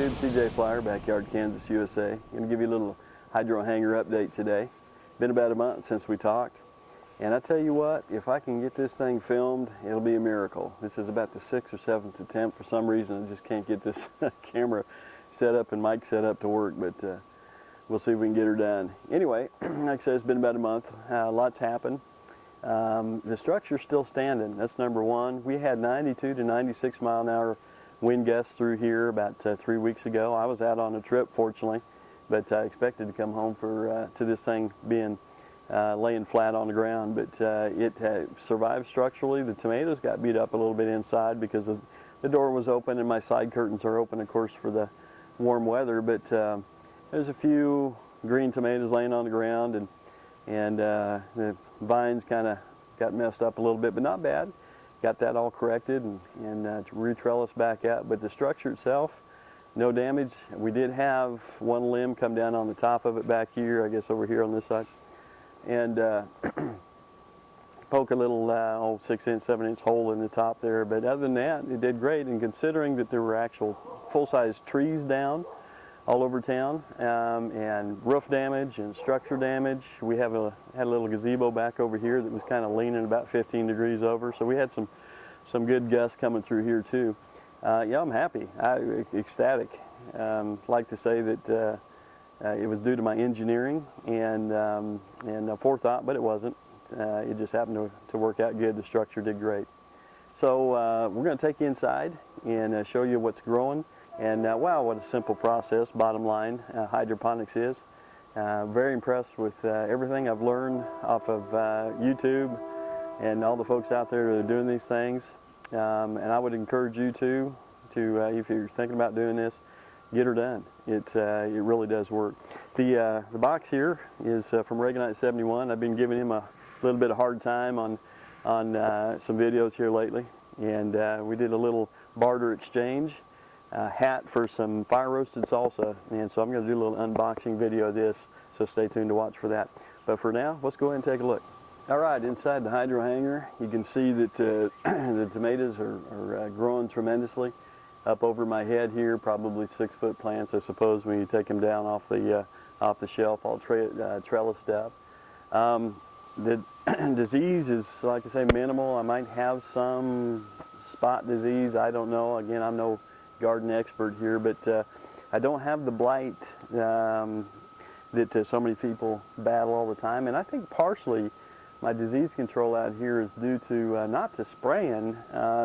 YouTube, CJ Flyer, Backyard, Kansas, USA. I'm going to give you a little hydro hanger update today. Been about a month since we talked. And I tell you what, if I can get this thing filmed, it'll be a miracle. This is about the 6th or 7th attempt. For some reason, I just can't get this camera set up and mic set up to work, but we'll see if we can get her done. Anyway, like I said, it's been about a month. Lots happened. The structure's still standing. That's number one. We had 92 to 96 mile an hour wind gusts through here about 3 weeks ago. I was out on a trip, fortunately, but I expected to come home to this thing being laying flat on the ground, but it survived structurally. The tomatoes got beat up a little bit inside because the door was open and my side curtains are open, of course, for the warm weather, but there's a few green tomatoes laying on the ground, and the vines kind of got messed up a little bit, but not bad. Got that all corrected and re-trellised back out, but the structure itself, no damage. We did have one limb come down on the top of it back here, I guess over here on this side, and poke a little 6-inch, 7-inch hole in the top there, but other than that, it did great. And considering that there were actual full-size trees down all over town, and roof damage and structure damage. We had a little gazebo back over here that was kind of leaning about 15 degrees over, so we had some good gusts coming through here too. Yeah, I'm happy, ecstatic. Like to say that it was due to my engineering and forethought, but it wasn't. It just happened to work out good. The structure did great. So we're going to take you inside and show you what's growing. And wow, what a simple process, bottom line, hydroponics is. Very impressed with everything I've learned off of YouTube and all the folks out there that are doing these things. And I would encourage you to if you're thinking about doing this, get her done. It really does work. The box here is from Reaganite 71. I've been giving him a little bit of hard time on some videos here lately. And we did a little barter exchange. Hat for some fire roasted salsa, and so I'm going to do a little unboxing video of this, so stay tuned to watch for that. But for now, let's go ahead and take a look. Alright, inside the hydro hanger you can see that the tomatoes are growing tremendously up over my head here, probably 6-foot plants I suppose when you take them down off the shelf, all trellised up. The disease is, like I say, minimal. I might have some spot disease, I don't know. Again, I'm no garden expert here, but I don't have the blight that so many people battle all the time, and I think partially my disease control out here is due to not to spraying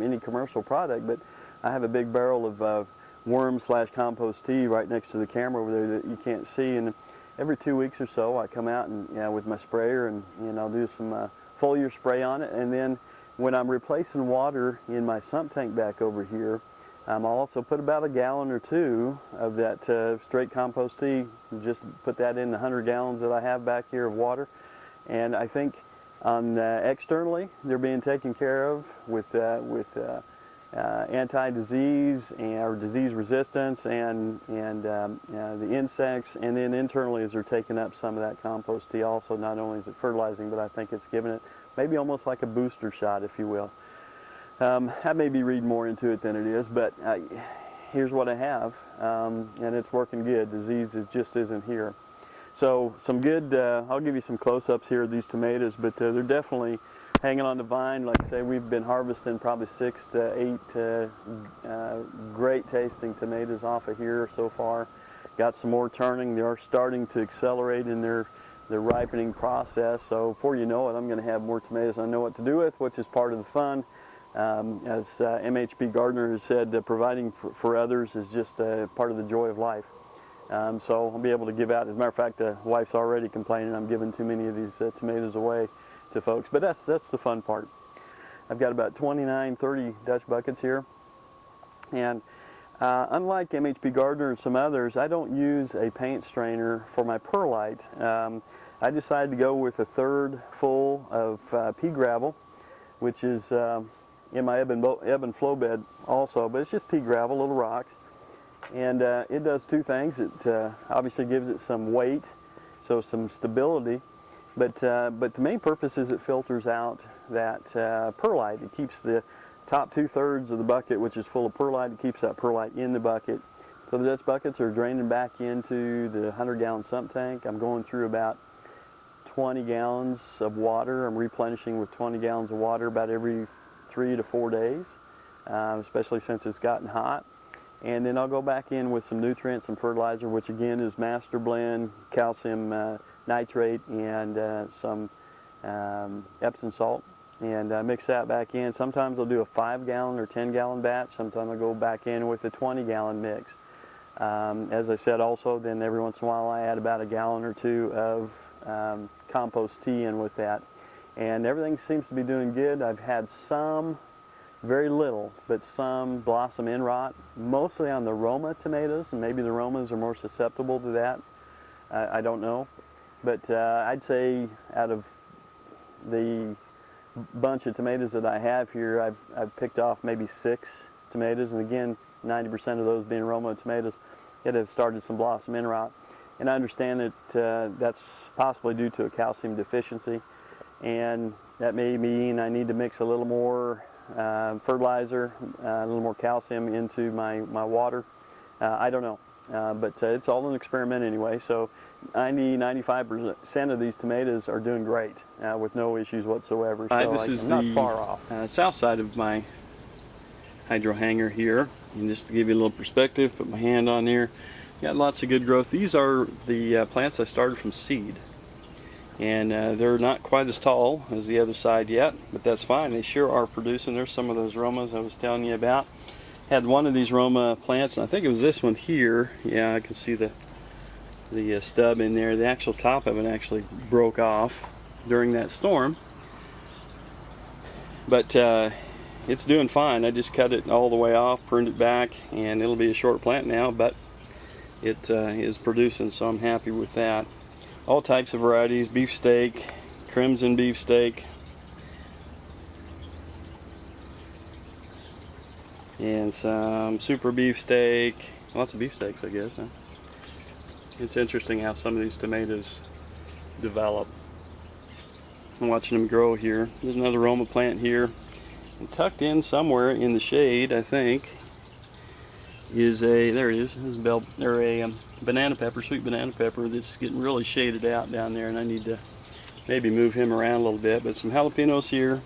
any commercial product, but I have a big barrel of worm/compost tea right next to the camera over there that you can't see, and every 2 weeks or so I come out and with my sprayer and I'll do some foliar spray on it, and then when I'm replacing water in my sump tank back over here, I'll also put about a gallon or two of that straight compost tea, just put that in the 100 gallons that I have back here of water. And I think externally they're being taken care of with anti-disease or disease resistance and the insects, and then internally as they're taking up some of that compost tea also, not only is it fertilizing, but I think it's giving it maybe almost like a booster shot, if you will. I may be reading more into it than it is, but here's what I have, and it's working good. Disease just isn't here. So some good, I'll give you some close-ups here of these tomatoes, but they're definitely hanging on the vine. Like I say, we've been harvesting probably 6 to 8 great tasting tomatoes off of here so far. Got some more turning. They are starting to accelerate in their ripening process, so before you know it, I'm going to have more tomatoes I know what to do with, which is part of the fun. As MHP Gardner has said, providing for others is just part of the joy of life. So I'll be able to give out. As a matter of fact, the wife's already complaining I'm giving too many of these tomatoes away to folks, but that's the fun part. I've got about 29, 30 Dutch buckets here, and unlike MHP Gardner and some others, I don't use a paint strainer for my perlite. I decided to go with a third full of pea gravel, which is in my ebb and flow bed also, but it's just pea gravel, little rocks, and it does two things. It obviously gives it some weight, so some stability, but the main purpose is it filters out that perlite. It keeps the top 2/3 of the bucket, which is full of perlite, it keeps that perlite in the bucket, So the Dutch buckets are draining back into the 100-gallon sump tank. I'm going through about 20 gallons of water. I'm replenishing with 20 gallons of water about every 3 to 4 days, especially since it's gotten hot. And then I'll go back in with some nutrients and fertilizer, which again is Master Blend, calcium nitrate, and some Epsom salt, and mix that back in. Sometimes I'll do a 5-gallon or 10-gallon batch. Sometimes I'll go back in with a 20-gallon mix. As I said, also, then every once in a while I add about a gallon or two of compost tea in with that. And everything seems to be doing good. I've had some, very little, but some blossom end rot, mostly on the Roma tomatoes, and maybe the Romas are more susceptible to that. I don't know. But I'd say out of the bunch of tomatoes that I have here, I've picked off maybe 6 tomatoes, and again, 90% of those being Roma tomatoes that have started some blossom end rot. And I understand that that's possibly due to a calcium deficiency, and that may mean I need to mix a little more fertilizer, a little more calcium into my water. I don't know, but it's all an experiment anyway. So 90–95% of these tomatoes are doing great with no issues whatsoever. So This is I'm the not far off. south side of my hydro hanger here, and just to give you a little perspective, put my hand on here. Got lots of good growth. These are the plants I started from seed, and they're not quite as tall as the other side yet, but that's fine. They sure are producing. There's some of those Romas I was telling you about. Had one of these Roma plants, and I think it was this one here. Yeah, I can see the stub in there. The actual top of it actually broke off during that storm, but it's doing fine. I just cut it all the way off, pruned it back, and it'll be a short plant now, but it is producing, so I'm happy with that. All types of varieties: beefsteak, crimson beefsteak, and some super beefsteak. Lots of beefsteaks, I guess, huh? It's interesting how some of these tomatoes develop. I'm watching them grow here. There's another Roma plant here, and tucked in somewhere in the shade, I think, is a, there it is, a banana pepper, sweet banana pepper that's getting really shaded out down there, and I need to maybe move him around a little bit. But some jalapenos here.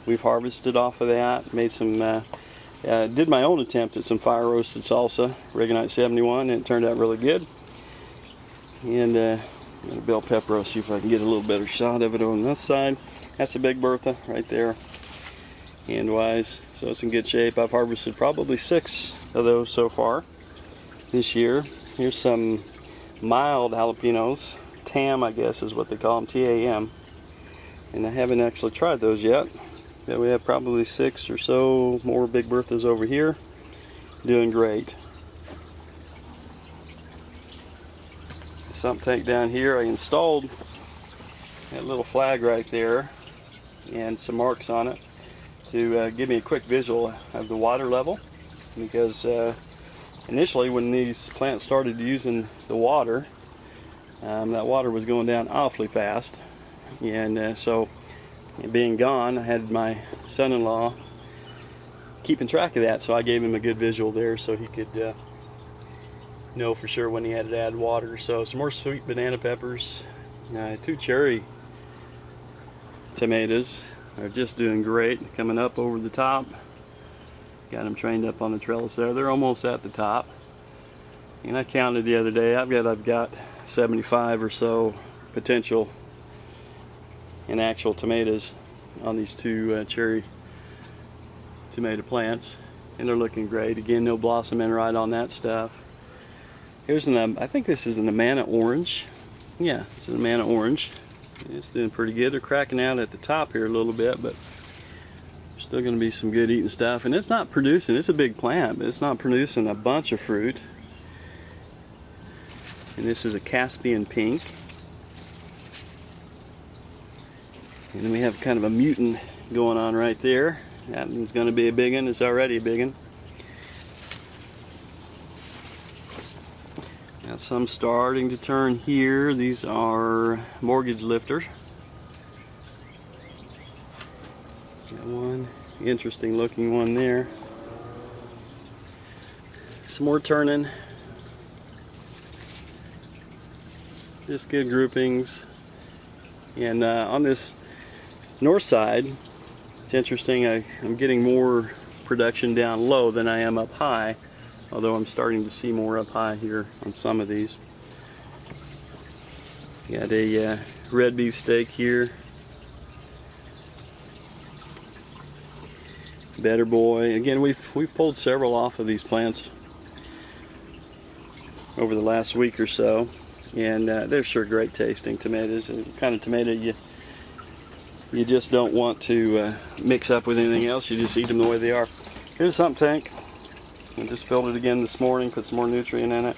We've harvested off of that, made some, did my own attempt at some fire roasted salsa, Regonite 71, and it turned out really good. And got a bell pepper. I'll see if I can get a little better shot of it on this side. That's a big Bertha right there, hand-wise, so it's in good shape. I've harvested probably 6 of those so far this year. Here's some mild jalapenos, TAM I guess is what they call them, T-A-M, and I haven't actually tried those yet. But we have probably 6 or so more big Berthas over here, doing great. The sump tank down here, I installed that little flag right there and some marks on it to give me a quick visual of the water level, because initially when these plants started using the water, that water was going down awfully fast, and so being gone, I had my son-in-law keeping track of that, so I gave him a good visual there so he could know for sure when he had to add water. So some more sweet banana peppers, 2 cherry tomatoes are just doing great, coming up over the top. Got them trained up on the trellis there. They're almost at the top, and I counted the other day. I've got 75 or so potential and actual tomatoes on these 2 cherry tomato plants, and they're looking great. Again, no blossom end rot on that stuff. Here's an I think this is an Amana orange. Yeah, it's an Amana orange. It's doing pretty good. They're cracking out at the top here a little bit, but there's still going to be some good eating stuff. And it's not producing, it's a big plant, but it's not producing a bunch of fruit. And this is a Caspian pink. And then we have kind of a mutant going on right there. That one's going to be a big one. It's already a big one. Got some starting to turn here. These are mortgage lifters. Got one interesting looking one there. some more turning. Just good groupings. And on this north side, it's interesting, I'm getting more production down low than I am up high, although I'm starting to see more up high here on some of these. Got a red beef steak here. Better Boy. Again, we've pulled several off of these plants over the last week or so, and they're sure great tasting tomatoes. The kind of tomato you just don't want to mix up with anything else. You just eat them the way they are. Here's a sump tank. I just filled it again this morning, put some more nutrient in it,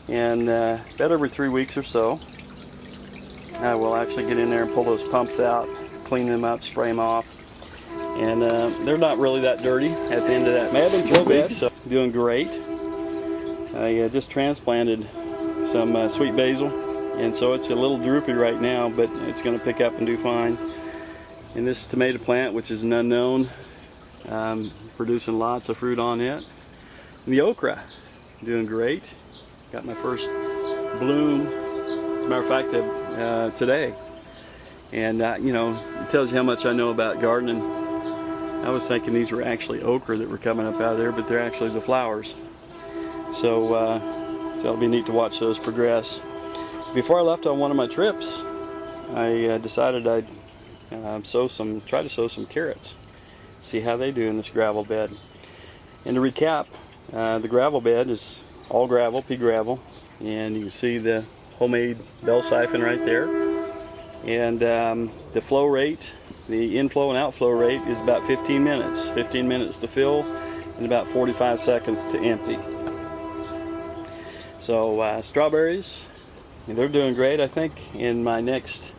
and about every 3 weeks or so I will actually get in there and pull those pumps out, clean them up, spray them off. And they're not really that dirty at the end of that. My ebb and flow bed, so doing great. I just transplanted some sweet basil, and so it's a little droopy right now, but it's going to pick up and do fine. And this tomato plant, which is an unknown, producing lots of fruit on it. And the okra, doing great. Got my first bloom, as a matter of fact, today. And you know, it tells you how much I know about gardening. I was thinking these were actually okra that were coming up out of there, but they're actually the flowers. So, so it'll be neat to watch those progress. Before I left on one of my trips, I decided I'd try to sow some carrots, see how they do in this gravel bed. And to recap, the gravel bed is all gravel, pea gravel, and you can see the homemade bell siphon right there. And the flow rate, the inflow and outflow rate is about 15 minutes. 15 minutes to fill and about 45 seconds to empty. So strawberries, they're doing great. I think in my next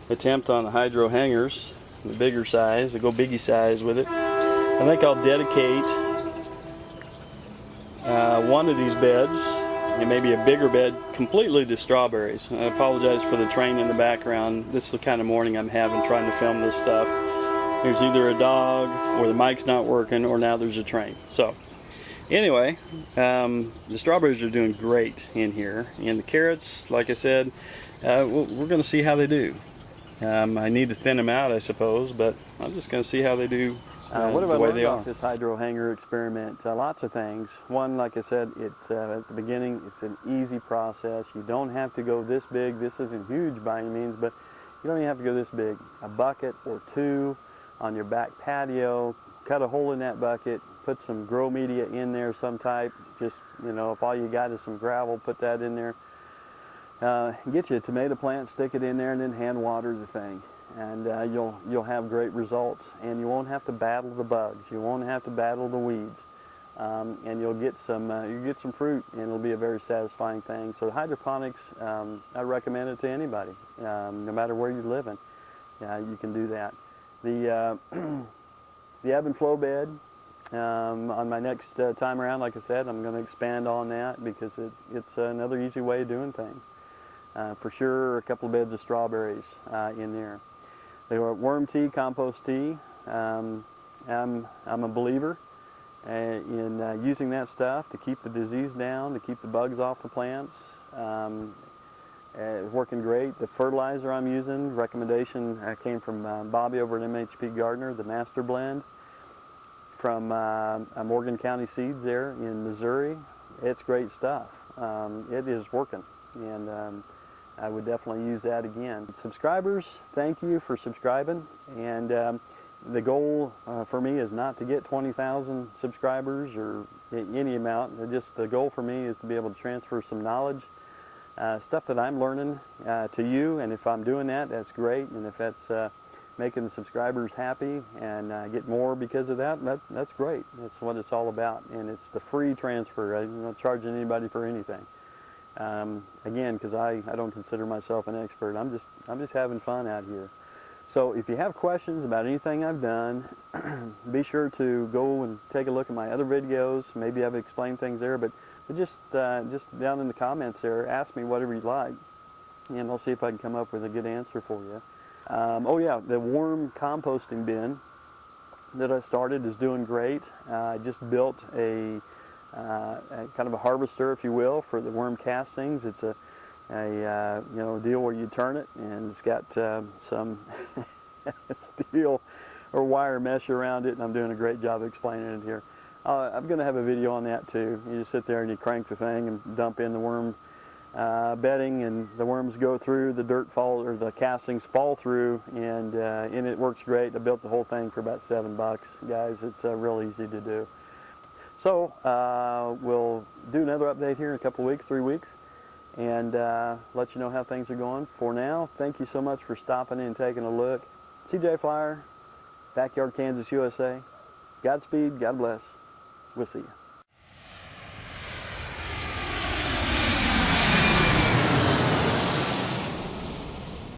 attempt on the hydro hangers, the bigger size, I go biggie size with it, I think I'll dedicate one of these beds, and maybe a bigger bed, completely to strawberries. I apologize for the train in the background. This is the kind of morning I'm having trying to film this stuff. There's either a dog, or the mic's not working, or now there's a train. So anyway, the strawberries are doing great in here. And the carrots, like I said, we're going to see how they do. I need to thin them out, I suppose, but I'm just going to see how they do. What have I the way learned they off are. this hydro hanger experiment? Lots of things. One, like I said, it's at the beginning, it's an easy process. You don't have to go this big. This isn't huge by any means, but you don't even have to go this big. A bucket or two on your back patio, cut a hole in that bucket, put some grow media in there, some type. Just, you know, if all you got is some gravel, put that in there. Get you a tomato plant, stick it in there, and then hand water the thing. And you'll have great results, and you won't have to battle the bugs. You won't have to battle the weeds, and you'll get some fruit, and it'll be a very satisfying thing. So the hydroponics, I recommend it to anybody, no matter where you're living. You can do that. The the ebb and flow bed, on my next time around, like I said, I'm going to expand on that because it's another easy way of doing things. For sure, a couple of beds of strawberries in there. They are worm tea, compost tea. I'm a believer in using that stuff to keep the disease down, to keep the bugs off the plants. It's working great. The fertilizer I'm using, recommendation came from Bobby over at MHP Gardner, the Master Blend from Morgan County Seeds there in Missouri. It's great stuff. It is working, and I would definitely use that again. Subscribers, thank you for subscribing, and the goal for me is not to get 20,000 subscribers or any amount. Just the goal for me is to be able to transfer some knowledge, stuff that I'm learning to you, and if I'm doing that, that's great, and if that's making the subscribers happy and get more because of that, that's great. That's what it's all about, and it's the free transfer. I'm not charging anybody for anything. Again, because I don't consider myself an expert. I'm just having fun out here. So if you have questions about anything I've done, be sure to go and take a look at my other videos. Maybe I've explained things there, but just down in the comments there, ask me whatever you'd like, and I'll see if I can come up with a good answer for you. Oh yeah, the worm composting bin that I started is doing great. I just built a kind of a harvester, if you will, for the worm castings. It's a deal where you turn it, and it's got some steel or wire mesh around it, and I'm doing a great job explaining it here. I'm going to have a video on that too. You just sit there and you crank the thing and dump in the worm bedding, and the worms go through, the dirt falls, or the castings fall through, and it works great. I built the whole thing for about $7, guys. It's real easy to do. So we'll do another update here in a couple weeks, 3 weeks, and let you know how things are going. For now, thank you so much for stopping in and taking a look. CJ Flyer, Backyard Kansas, USA. Godspeed, God bless. We'll see you.